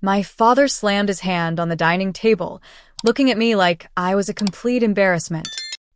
My father slammed his hand on the dining table, looking at me like I was a complete embarrassment.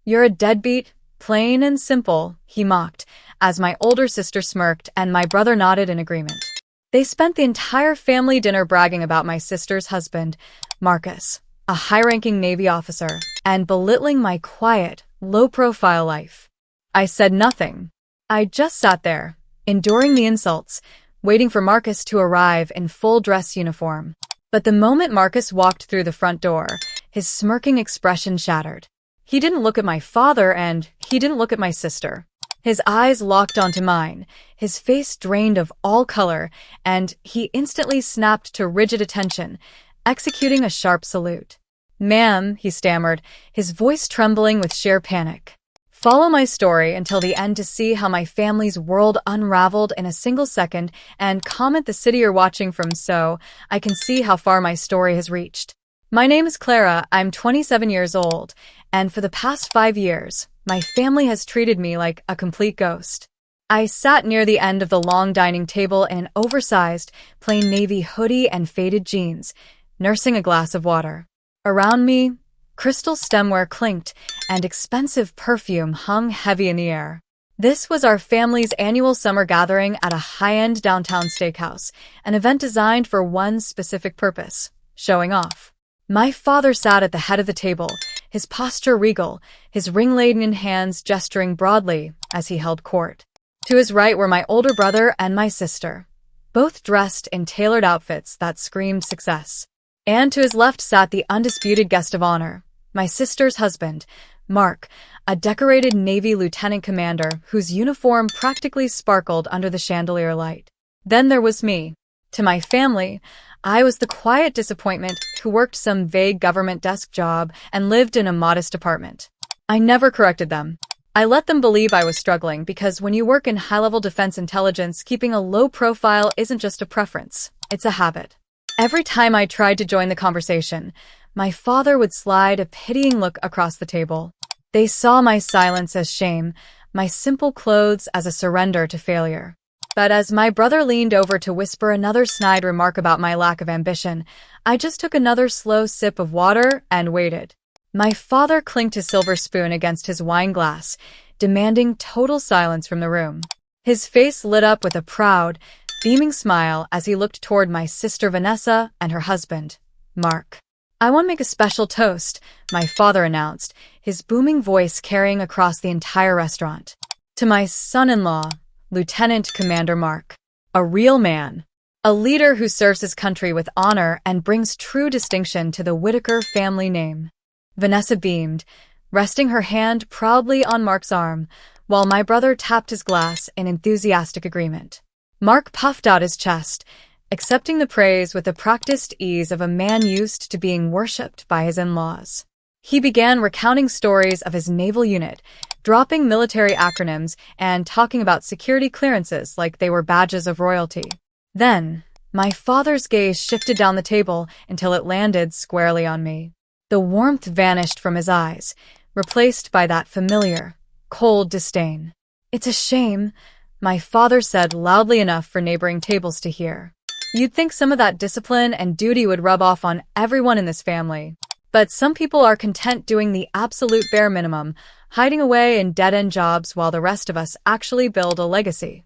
"You're a deadbeat, plain and simple," he mocked, as my older sister smirked and my brother nodded in agreement. They spent the entire family dinner bragging about my sister's husband, Marcus, a high-ranking Navy officer, and belittling my quiet, low-profile life. I said nothing. I just sat there, enduring the insults, waiting for Marcus to arrive in full dress uniform. But the moment Marcus walked through the front door, his smirking expression shattered. He didn't look at my father and he didn't look at my sister. His eyes locked onto mine, his face drained of all color, and he instantly snapped to rigid attention, executing a sharp salute. "Ma'am," he stammered, his voice trembling with sheer panic. "Follow my story until the end to see how my family's world unraveled in a single second, and comment the city you're watching from so I can see how far my story has reached. My name is Clara, I'm 27 years old, and for the past 5 years, my family has treated me like a complete ghost." I sat near the end of the long dining table in an oversized, plain navy hoodie and faded jeans, nursing a glass of water. Around me, crystal stemware clinked, and expensive perfume hung heavy in the air. This was our family's annual summer gathering at a high-end downtown steakhouse, an event designed for one specific purpose: showing off. My father sat at the head of the table, his posture regal, his ring-laden hands gesturing broadly as he held court. To his right were my older brother and my sister, both dressed in tailored outfits that screamed success. And to his left sat the undisputed guest of honor, my sister's husband, Mark, a decorated Navy lieutenant commander whose uniform practically sparkled under the chandelier light. Then there was me. To my family, I was the quiet disappointment who worked some vague government desk job and lived in a modest apartment. I never corrected them. I let them believe I was struggling because when you work in high-level defense intelligence, keeping a low profile isn't just a preference, it's a habit. Every time I tried to join the conversation, my father would slide a pitying look across the table. They saw my silence as shame, my simple clothes as a surrender to failure. But as my brother leaned over to whisper another snide remark about my lack of ambition, I just took another slow sip of water and waited. My father clinked his silver spoon against his wine glass, demanding total silence from the room. His face lit up with a proud, beaming smile as he looked toward my sister Vanessa and her husband, Mark. "I want to make a special toast," my father announced, his booming voice carrying across the entire restaurant. "To my son-in-law, Lieutenant Commander Mark. A real man. A leader who serves his country with honor and brings true distinction to the Whitaker family name." Vanessa beamed, resting her hand proudly on Mark's arm, while my brother tapped his glass in enthusiastic agreement. Mark puffed out his chest, accepting the praise with the practiced ease of a man used to being worshipped by his in-laws. He began recounting stories of his naval unit, dropping military acronyms and talking about security clearances like they were badges of royalty. Then, my father's gaze shifted down the table until it landed squarely on me. The warmth vanished from his eyes, replaced by that familiar, cold disdain. "It's a shame," my father said loudly enough for neighboring tables to hear. "You'd think some of that discipline and duty would rub off on everyone in this family. But some people are content doing the absolute bare minimum, hiding away in dead-end jobs while the rest of us actually build a legacy."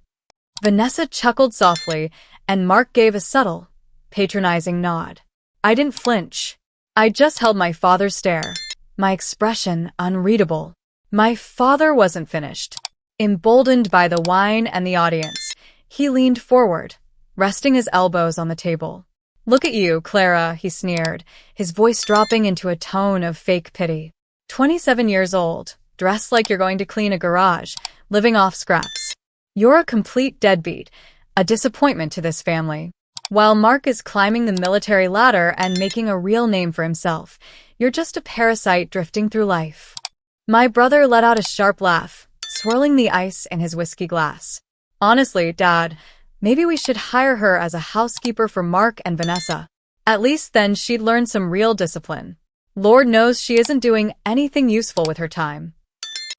Vanessa chuckled softly, and Mark gave a subtle, patronizing nod. I didn't flinch. I just held my father's stare, my expression unreadable. My father wasn't finished. Emboldened by the wine and the audience, he leaned forward, resting his elbows on the table. "Look at you, Clara," he sneered, his voice dropping into a tone of fake pity. 27 years old, dressed like you're going to clean a garage, living off scraps. You're a complete deadbeat, a disappointment to this family. While Mark is climbing the military ladder and making a real name for himself, you're just a parasite drifting through life." My brother let out a sharp laugh, swirling the ice in his whiskey glass. "Honestly, Dad, maybe we should hire her as a housekeeper for Mark and Vanessa. At least then she'd learn some real discipline. Lord knows she isn't doing anything useful with her time."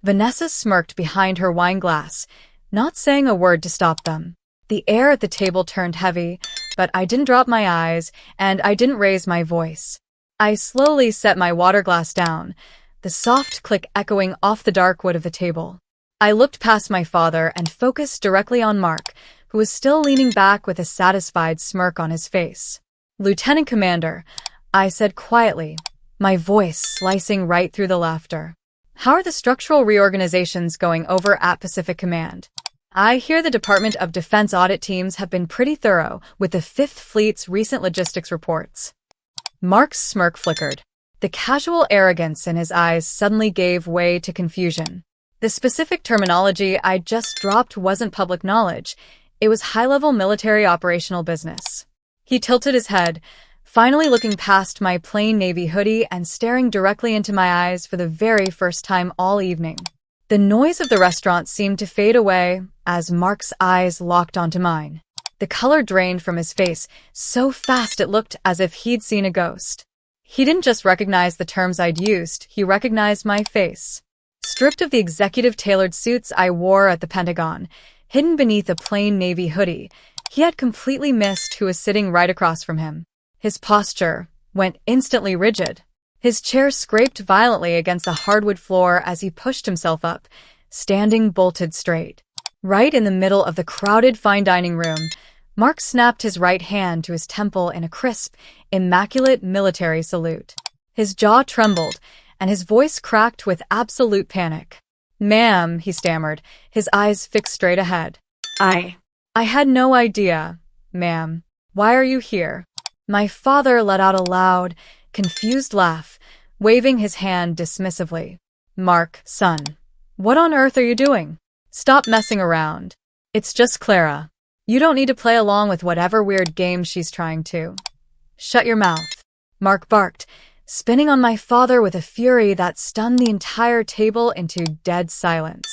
Vanessa smirked behind her wine glass, not saying a word to stop them. The air at the table turned heavy, but I didn't drop my eyes, and I didn't raise my voice. I slowly set my water glass down, the soft click echoing off the dark wood of the table. I looked past my father and focused directly on Mark, who was still leaning back with a satisfied smirk on his face. "Lieutenant Commander," I said quietly, my voice slicing right through the laughter. "How are the structural reorganizations going over at Pacific Command? I hear the Department of Defense audit teams have been pretty thorough with the Fifth Fleet's recent logistics reports." Mark's smirk flickered. The casual arrogance in his eyes suddenly gave way to confusion. The specific terminology I just dropped wasn't public knowledge. It was high-level military operational business. He tilted his head, finally looking past my plain navy hoodie and staring directly into my eyes for the very first time all evening. The noise of the restaurant seemed to fade away as Mark's eyes locked onto mine. The color drained from his face so fast it looked as if he'd seen a ghost. He didn't just recognize the terms I'd used, he recognized my face. Stripped of the executive-tailored suits I wore at the Pentagon, hidden beneath a plain navy hoodie, he had completely missed who was sitting right across from him. His posture went instantly rigid. His chair scraped violently against the hardwood floor as he pushed himself up, standing bolted straight. Right in the middle of the crowded fine dining room, Mark snapped his right hand to his temple in a crisp, immaculate military salute. His jaw trembled, and his voice cracked with absolute panic. "Ma'am," he stammered, his eyes fixed straight ahead. I had no idea, ma'am. Why are you here?" My father let out a loud, confused laugh, waving his hand dismissively. "Mark, son, what on earth are you doing? Stop messing around. It's just Clara. You don't need to play along with whatever weird game she's trying to." "Shut your mouth," Mark barked, spinning on my father with a fury that stunned the entire table into dead silence.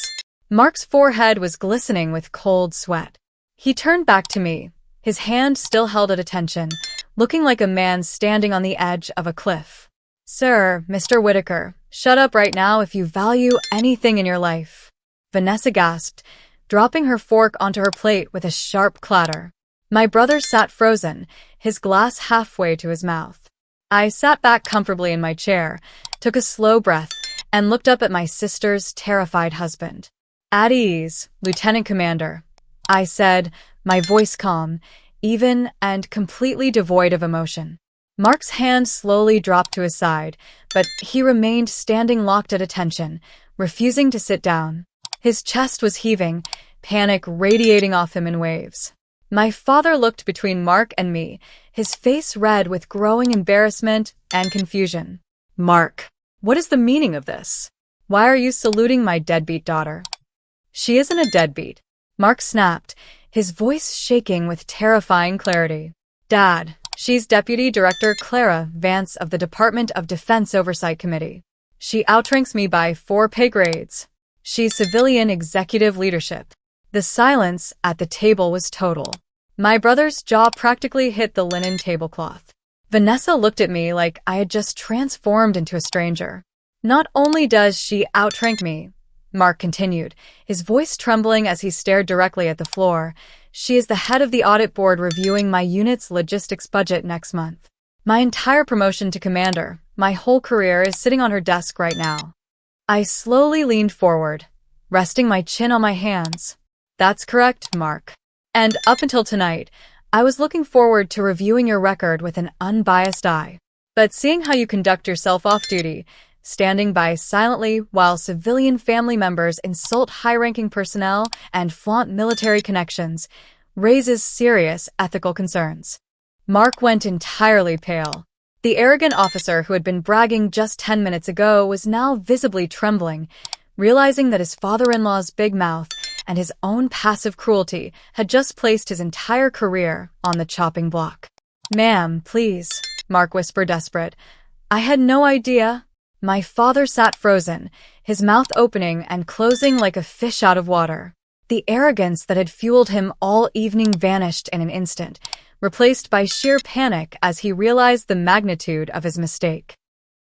Mark's forehead was glistening with cold sweat. He turned back to me, his hand still held at attention, looking like a man standing on the edge of a cliff. "Sir, Mr. Whitaker, shut up right now if you value anything in your life," Vanessa gasped, dropping her fork onto her plate with a sharp clatter. My brother sat frozen, his glass halfway to his mouth. I sat back comfortably in my chair, took a slow breath, and looked up at my sister's terrified husband. "At ease, Lieutenant Commander," I said, my voice calm, even and completely devoid of emotion. Mark's hand slowly dropped to his side, but he remained standing locked at attention, refusing to sit down. His chest was heaving, panic radiating off him in waves. My father looked between Mark and me, his face red with growing embarrassment and confusion. "Mark, what is the meaning of this? Why are you saluting my deadbeat daughter?" "She isn't a deadbeat," Mark snapped, his voice shaking with terrifying clarity. "Dad, she's Deputy Director Clara Vance of the Department of Defense Oversight Committee. She outranks me by 4 pay grades. She's civilian executive leadership." The silence at the table was total. My brother's jaw practically hit the linen tablecloth. Vanessa looked at me like I had just transformed into a stranger. "Not only does she outrank me," Mark continued, his voice trembling as he stared directly at the floor, "she is the head of the audit board reviewing my unit's logistics budget next month. My entire promotion to commander, my whole career is sitting on her desk right now." I slowly leaned forward, resting my chin on my hands. "That's correct, Mark. And up until tonight, I was looking forward to reviewing your record with an unbiased eye. But seeing how you conduct yourself off-duty, standing by silently while civilian family members insult high-ranking personnel and flaunt military connections, raises serious ethical concerns." Mark went entirely pale. The arrogant officer who had been bragging just 10 minutes ago was now visibly trembling, realizing that his father-in-law's big mouth and his own passive cruelty had just placed his entire career on the chopping block. "Ma'am, please," Mark whispered desperate. "I had no idea." My father sat frozen, his mouth opening and closing like a fish out of water. The arrogance that had fueled him all evening vanished in an instant, replaced by sheer panic as he realized the magnitude of his mistake.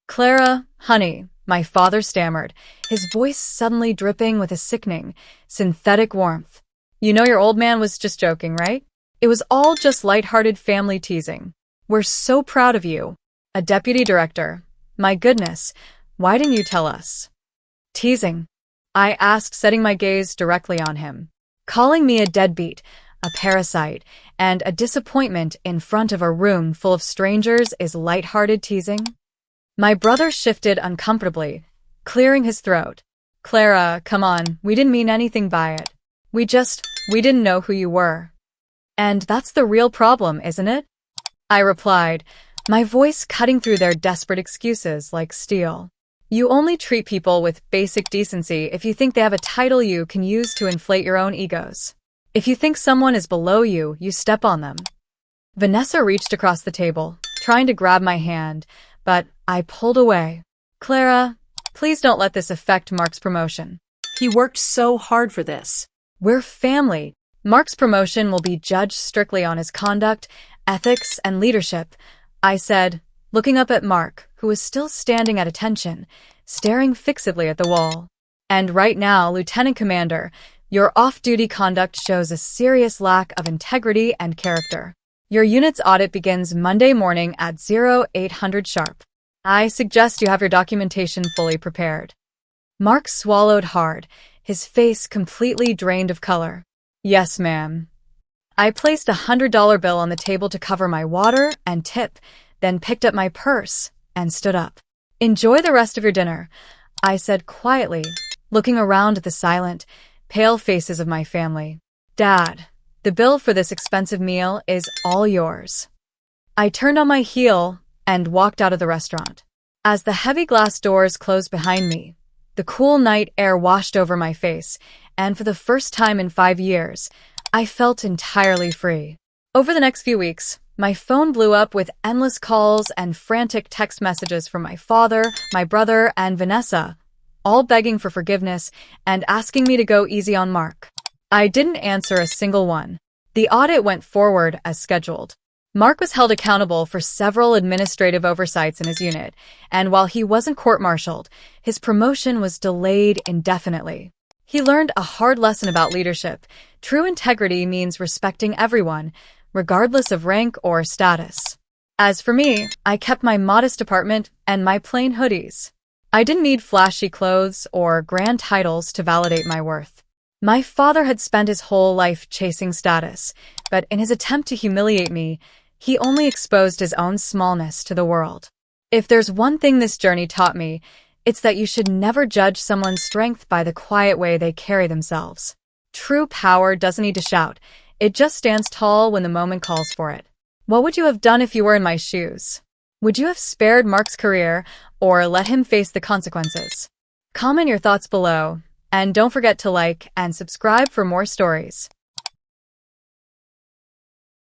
"Clara, honey," my father stammered, his voice suddenly dripping with a sickening, synthetic warmth. "You know your old man was just joking, right? It was all just lighthearted family teasing. We're so proud of you. A deputy director. My goodness, why didn't you tell us? Teasing. I asked, setting my gaze directly on him. Calling me a deadbeat, a parasite, and a disappointment in front of a room full of strangers is lighthearted teasing? My brother shifted uncomfortably, clearing his throat. Clara, come on, we didn't mean anything by it. We didn't know who you were. And that's the real problem, isn't it? I replied, my voice cutting through their desperate excuses like steel. You only treat people with basic decency if you think they have a title you can use to inflate your own egos. If you think someone is below you, you step on them. Vanessa reached across the table, trying to grab my hand, but I pulled away. Clara, please don't let this affect Mark's promotion. He worked so hard for this. We're family. Mark's promotion will be judged strictly on his conduct, ethics, and leadership, I said, looking up at Mark, who was still standing at attention, staring fixedly at the wall. And right now, Lieutenant Commander, your off-duty conduct shows a serious lack of integrity and character. Your unit's audit begins Monday morning at 0800 sharp. I suggest you have your documentation fully prepared. Mark swallowed hard, his face completely drained of color. Yes, ma'am. I placed a $100 bill on the table to cover my water and tip, then picked up my purse and stood up. Enjoy the rest of your dinner, I said quietly, looking around at the silent, pale faces of my family. Dad, the bill for this expensive meal is all yours. I turned on my heel and walked out of the restaurant. As the heavy glass doors closed behind me, the cool night air washed over my face, and for the first time in 5 years, I felt entirely free. Over the next few weeks, my phone blew up with endless calls and frantic text messages from my father, my brother, and Vanessa, all begging for forgiveness and asking me to go easy on Mark. I didn't answer a single one. The audit went forward as scheduled. Mark was held accountable for several administrative oversights in his unit, and while he wasn't court-martialed, his promotion was delayed indefinitely. He learned a hard lesson about leadership. True integrity means respecting everyone, regardless of rank or status. As for me, I kept my modest apartment and my plain hoodies. I didn't need flashy clothes or grand titles to validate my worth. My father had spent his whole life chasing status, but in his attempt to humiliate me, he only exposed his own smallness to the world. If there's one thing this journey taught me, it's that you should never judge someone's strength by the quiet way they carry themselves. True power doesn't need to shout. It just stands tall when the moment calls for it. What would you have done if you were in my shoes? Would you have spared Mark's career or let him face the consequences? Comment your thoughts below, and don't forget to like and subscribe for more stories.